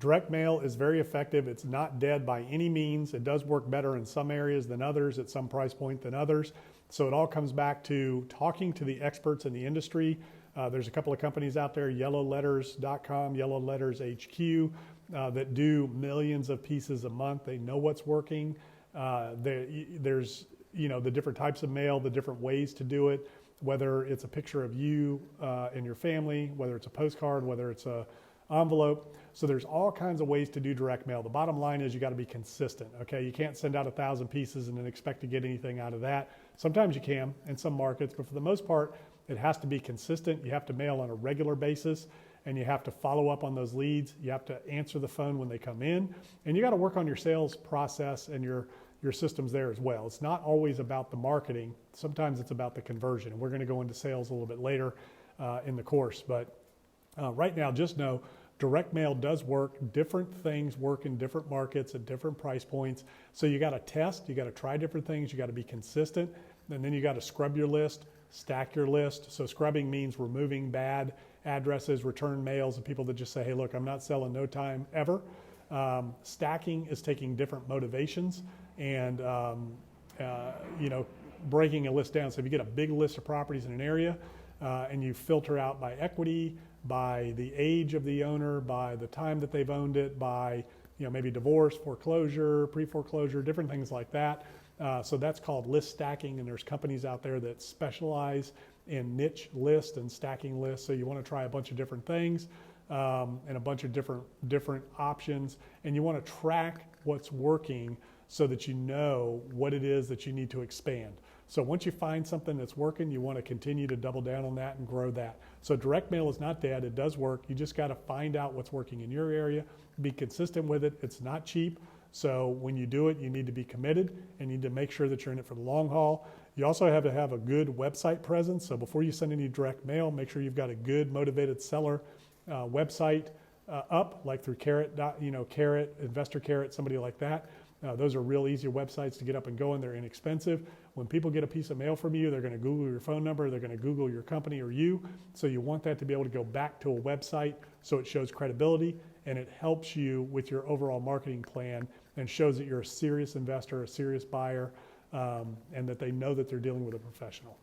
Direct mail is very effective. It's not dead by any means. It does work better in some areas than others, at some price point than others. So it all comes back to talking to the experts in the industry. There's a couple of companies out there, yellowletters.com, Yellow Letters HQ, that do millions of pieces a month. They know what's working. There's the different types of mail, the different ways to do it, whether it's a picture of you and your family, whether it's a postcard, whether it's a envelope. So there's all kinds of ways to do direct mail. The bottom line is you got to be consistent, okay? You can't send out 1,000 pieces and then expect to get anything out of that. Sometimes you can in some markets, but for the most part, it has to be consistent. You have to mail on a regular basis, and you have to follow up on those leads. You have to answer the phone when they come in, and you got to work on your sales process and your systems there as well. It's not always about the marketing. Sometimes it's about the conversion, and we're going to go into sales a little bit later in the course. But right now, just know direct mail does work. Different things work in different markets at different price points. So you got to test, you got to try different things, you got to be consistent, and then you got to scrub your list, stack your list. So scrubbing means removing bad addresses, return mails, and people that just say, hey, look, I'm not selling no time ever. Stacking is taking different motivations and breaking a list down. So if you get a big list of properties in an area and you filter out by equity, by the age of the owner, by the time that they've owned it, by maybe divorce, foreclosure, pre-foreclosure, different things like that. So that's called list stacking, and there's companies out there that specialize in niche list and stacking lists. So you want to try a bunch of different things and a bunch of different options, and you want to track what's working so that you know what it is that you need to expand. So once you find something that's working, you want to continue to double down on that and grow that. So direct mail is not dead. It does work. You just got to find out what's working in your area, be consistent with it. It's not cheap. So when you do it, you need to be committed and you need to make sure that you're in it for the long haul. You also have to have a good website presence. So before you send any direct mail, make sure you've got a good motivated seller website up, like through Carrot, Carrot, Investor Carrot, somebody like that. Those are real easy websites to get up and going. They're inexpensive. When people get a piece of mail from you, they're going to Google your phone number. They're going to Google your company or you. So you want that to be able to go back to a website so it shows credibility and it helps you with your overall marketing plan and shows that you're a serious investor, a serious buyer, and that they know that they're dealing with a professional.